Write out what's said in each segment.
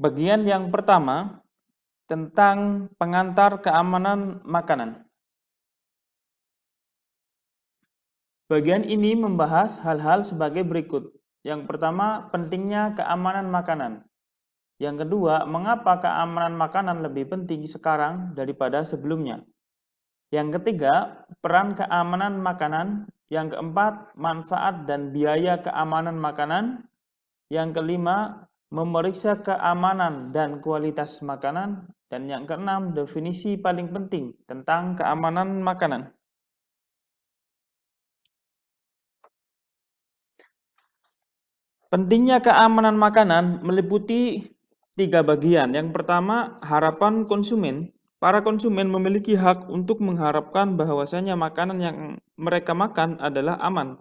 Bagian yang pertama tentang pengantar keamanan makanan. Bagian ini membahas hal-hal sebagai berikut. Yang pertama, pentingnya keamanan makanan. Yang kedua, mengapa keamanan makanan lebih penting sekarang daripada sebelumnya. Yang ketiga, peran keamanan makanan. Yang keempat, manfaat dan biaya keamanan makanan. Yang kelima, memeriksa keamanan dan kualitas makanan. Dan yang keenam, definisi paling penting tentang keamanan makanan. Pentingnya keamanan makanan meliputi 3 bagian. Yang pertama, harapan konsumen. Para konsumen memiliki hak untuk mengharapkan bahwasanya makanan yang mereka makan adalah aman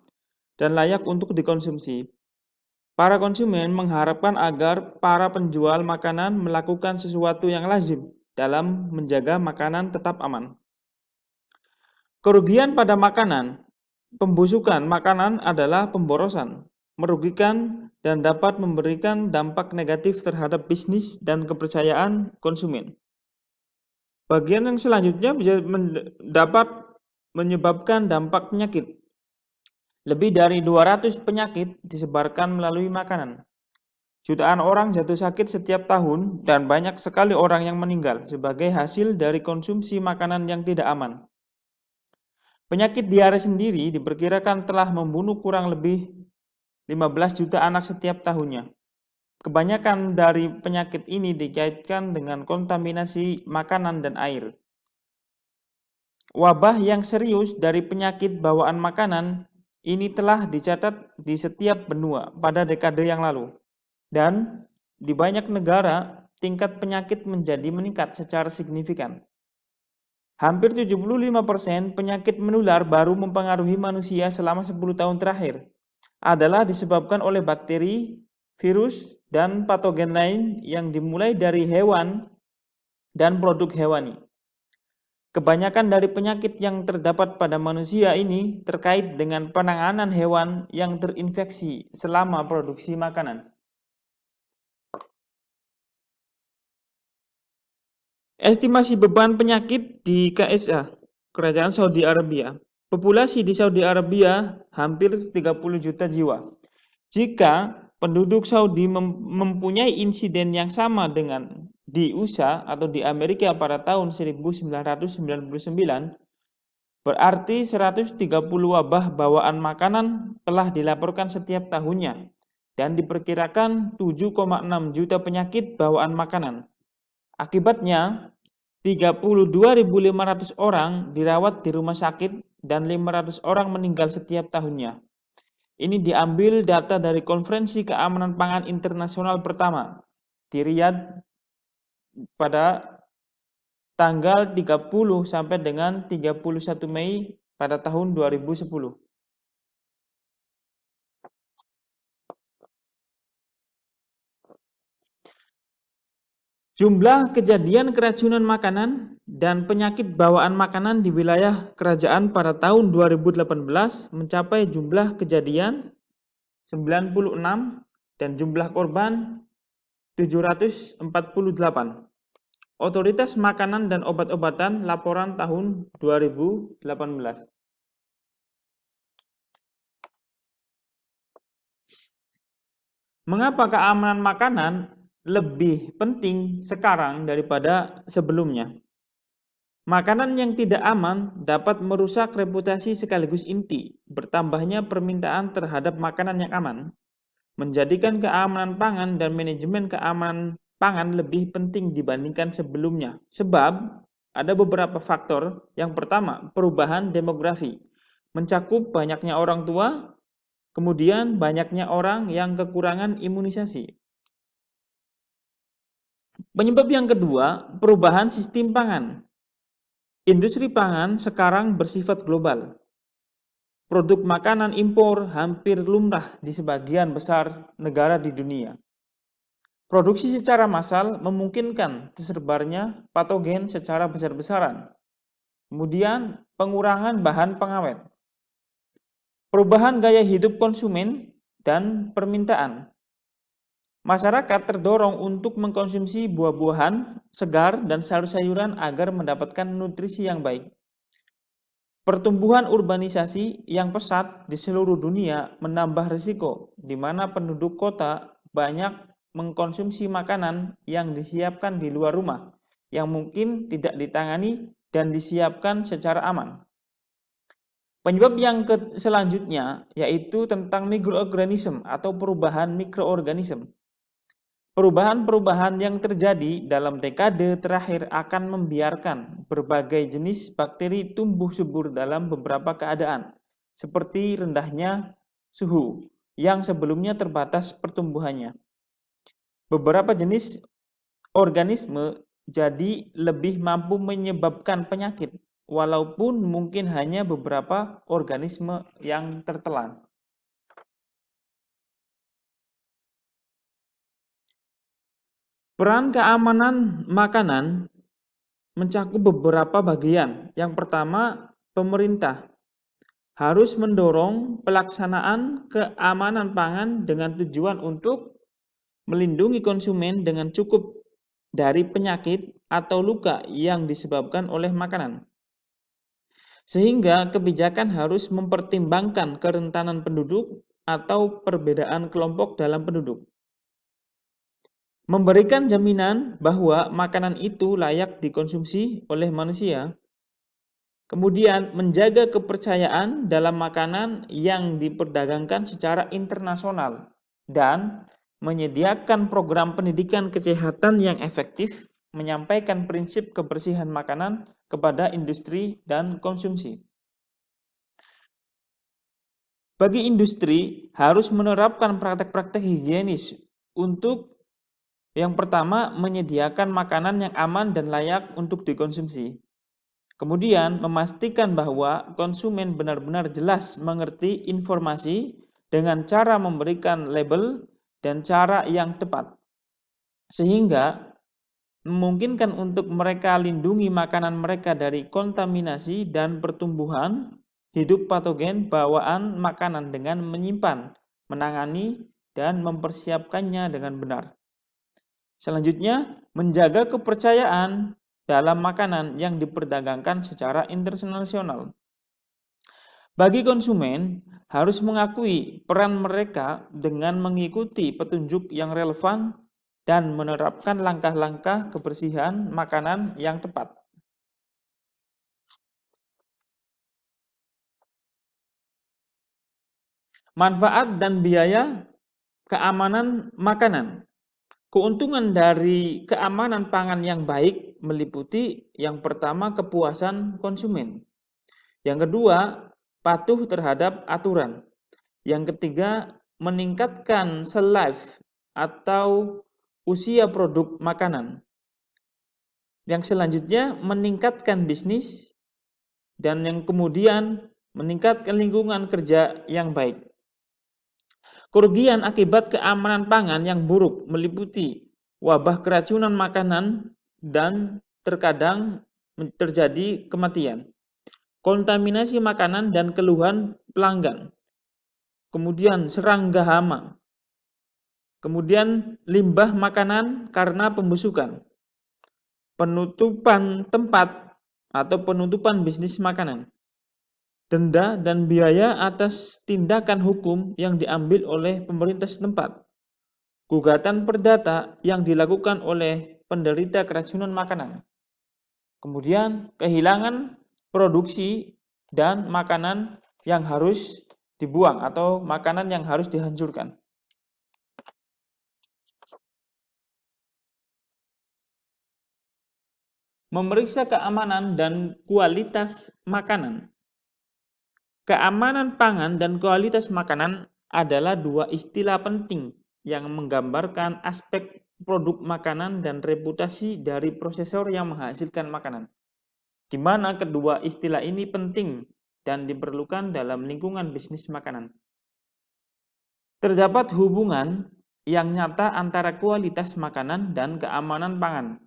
dan layak untuk dikonsumsi. Para konsumen mengharapkan agar para penjual makanan melakukan sesuatu yang lazim dalam menjaga makanan tetap aman. Kerugian pada makanan. Pembusukan makanan adalah pemborosan, merugikan, dan dapat memberikan dampak negatif terhadap bisnis dan kepercayaan konsumen. Bagian yang selanjutnya bisa dapat menyebabkan dampak penyakit. Lebih dari 200 penyakit disebarkan melalui makanan. Jutaan orang jatuh sakit setiap tahun dan banyak sekali orang yang meninggal sebagai hasil dari konsumsi makanan yang tidak aman. Penyakit diare sendiri diperkirakan telah membunuh kurang lebih 15 juta anak setiap tahunnya. Kebanyakan dari penyakit ini dikaitkan dengan kontaminasi makanan dan air. Wabah yang serius dari penyakit bawaan makanan ini telah dicatat di setiap benua pada dekade yang lalu. Dan di banyak negara, tingkat penyakit menjadi meningkat secara signifikan. Hampir 75% penyakit menular baru mempengaruhi manusia selama 10 tahun terakhir adalah disebabkan oleh bakteri, virus, dan patogen lain yang dimulai dari hewan dan produk hewani. Kebanyakan dari penyakit yang terdapat pada manusia ini terkait dengan penanganan hewan yang terinfeksi selama produksi makanan. Estimasi beban penyakit di KSA, Kerajaan Saudi Arabia. Populasi di Saudi Arabia hampir 30 juta jiwa. Jika penduduk Saudi mempunyai insiden yang sama dengan di USA atau di Amerika pada tahun 1999, berarti 130 wabah bawaan makanan telah dilaporkan setiap tahunnya dan diperkirakan 7,6 juta penyakit bawaan makanan. Akibatnya, 32.500 orang dirawat di rumah sakit dan 500 orang meninggal setiap tahunnya. Ini diambil data dari Konferensi Keamanan Pangan Internasional pertama di Riyadh pada tanggal 30 sampai dengan 31 Mei pada tahun 2010. Jumlah kejadian keracunan makanan dan penyakit bawaan makanan di wilayah kerajaan pada tahun 2018 mencapai jumlah kejadian 96 dan jumlah korban 748. Otoritas Makanan dan Obat-obatan laporan tahun 2018. Mengapa keamanan makanan lebih penting sekarang daripada sebelumnya? Makanan yang tidak aman dapat merusak reputasi sekaligus inti bertambahnya permintaan terhadap makanan yang aman, menjadikan keamanan pangan dan manajemen keamanan pangan lebih penting dibandingkan sebelumnya. Sebab ada beberapa faktor. Yang pertama, perubahan demografi. Mencakup banyaknya orang tua, kemudian banyaknya orang yang kekurangan imunisasi. Penyebab yang kedua, perubahan sistem pangan. Industri pangan sekarang bersifat global. Produk makanan impor hampir lumrah di sebagian besar negara di dunia. Produksi secara massal memungkinkan tersebarnya patogen secara besar-besaran. Kemudian pengurangan bahan pengawet. Perubahan gaya hidup konsumen dan permintaan. Masyarakat terdorong untuk mengkonsumsi buah-buahan segar dan sayur-sayuran agar mendapatkan nutrisi yang baik. Pertumbuhan urbanisasi yang pesat di seluruh dunia menambah risiko, di mana penduduk kota banyak mengkonsumsi makanan yang disiapkan di luar rumah, yang mungkin tidak ditangani dan disiapkan secara aman. Penyebab yang selanjutnya yaitu tentang mikroorganisme atau perubahan mikroorganisme. Perubahan-perubahan yang terjadi dalam dekade terakhir akan membiarkan berbagai jenis bakteri tumbuh subur dalam beberapa keadaan, seperti rendahnya suhu yang sebelumnya terbatas pertumbuhannya. Beberapa jenis organisme jadi lebih mampu menyebabkan penyakit, walaupun mungkin hanya beberapa organisme yang tertelan. Peran keamanan makanan mencakup beberapa bagian. Yang pertama, pemerintah harus mendorong pelaksanaan keamanan pangan dengan tujuan untuk melindungi konsumen dengan cukup dari penyakit atau luka yang disebabkan oleh makanan. Sehingga kebijakan harus mempertimbangkan kerentanan penduduk atau perbedaan kelompok dalam penduduk. Memberikan jaminan bahwa makanan itu layak dikonsumsi oleh manusia. Kemudian menjaga kepercayaan dalam makanan yang diperdagangkan secara internasional dan menyediakan program pendidikan kesehatan yang efektif, menyampaikan prinsip kebersihan makanan kepada industri dan konsumsi. Bagi industri harus menerapkan praktek-praktek higienis untuk yang pertama, menyediakan makanan yang aman dan layak untuk dikonsumsi. Kemudian, memastikan bahwa konsumen benar-benar jelas mengerti informasi dengan cara memberikan label dan cara yang tepat. Sehingga, memungkinkan untuk mereka lindungi makanan mereka dari kontaminasi dan pertumbuhan hidup patogen bawaan makanan dengan menyimpan, menangani, dan mempersiapkannya dengan benar. Selanjutnya, menjaga kepercayaan dalam makanan yang diperdagangkan secara internasional. Bagi konsumen, harus mengakui peran mereka dengan mengikuti petunjuk yang relevan dan menerapkan langkah-langkah kebersihan makanan yang tepat. Manfaat dan biaya keamanan makanan. Keuntungan dari keamanan pangan yang baik meliputi yang pertama kepuasan konsumen, yang kedua patuh terhadap aturan, yang ketiga meningkatkan shelf life atau usia produk makanan, yang selanjutnya meningkatkan bisnis, dan yang kemudian meningkatkan lingkungan kerja yang baik. Kerugian akibat keamanan pangan yang buruk meliputi wabah keracunan makanan dan terkadang terjadi kematian, kontaminasi makanan dan keluhan pelanggan, kemudian serangga hama, kemudian limbah makanan karena pembusukan, penutupan tempat atau penutupan bisnis makanan, denda dan biaya atas tindakan hukum yang diambil oleh pemerintah setempat, gugatan perdata yang dilakukan oleh penderita keracunan makanan, kemudian kehilangan produksi dan makanan yang harus dibuang atau makanan yang harus dihancurkan. Memeriksa keamanan dan kualitas makanan. Keamanan pangan dan kualitas makanan adalah dua istilah penting yang menggambarkan aspek produk makanan dan reputasi dari prosesor yang menghasilkan makanan, di mana kedua istilah ini penting dan diperlukan dalam lingkungan bisnis makanan. Terdapat hubungan yang nyata antara kualitas makanan dan keamanan pangan.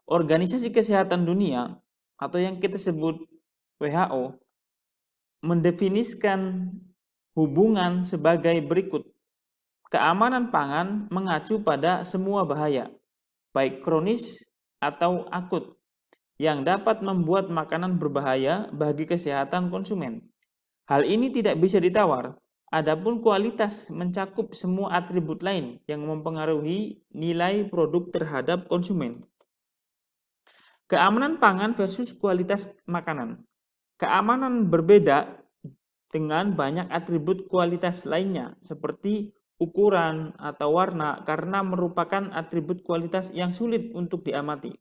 Organisasi Kesehatan Dunia atau yang kita sebut WHO mendefinisikan hubungan sebagai berikut. keamanan pangan mengacu pada semua bahaya, baik kronis atau akut, yang dapat membuat makanan berbahaya bagi kesehatan konsumen. Hal ini tidak bisa ditawar. Adapun kualitas mencakup semua atribut lain yang mempengaruhi nilai produk terhadap konsumen. Keamanan pangan versus kualitas makanan. Keamanan berbeda dengan banyak atribut kualitas lainnya seperti ukuran atau warna karena merupakan atribut kualitas yang sulit untuk diamati.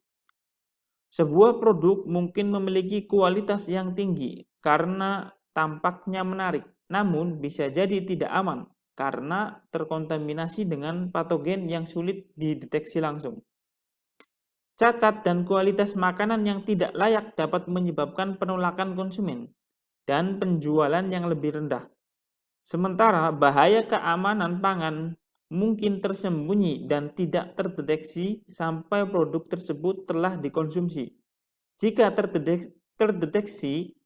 Sebuah produk mungkin memiliki kualitas yang tinggi karena tampaknya menarik, namun bisa jadi tidak aman karena terkontaminasi dengan patogen yang sulit dideteksi langsung. Cacat dan kualitas makanan yang tidak layak dapat menyebabkan penolakan konsumen dan penjualan yang lebih rendah. Sementara bahaya keamanan pangan mungkin tersembunyi dan tidak terdeteksi sampai produk tersebut telah dikonsumsi. Jika terdeteksi,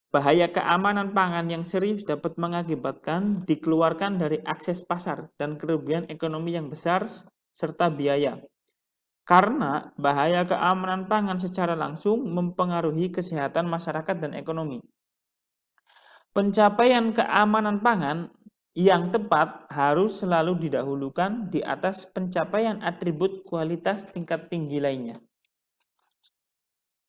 bahaya keamanan pangan yang serius dapat mengakibatkan dikeluarkan dari akses pasar dan kerugian ekonomi yang besar serta biaya. Karena bahaya keamanan pangan secara langsung mempengaruhi kesehatan masyarakat dan ekonomi. Pencapaian keamanan pangan yang tepat harus selalu didahulukan di atas pencapaian atribut kualitas tingkat tinggi lainnya.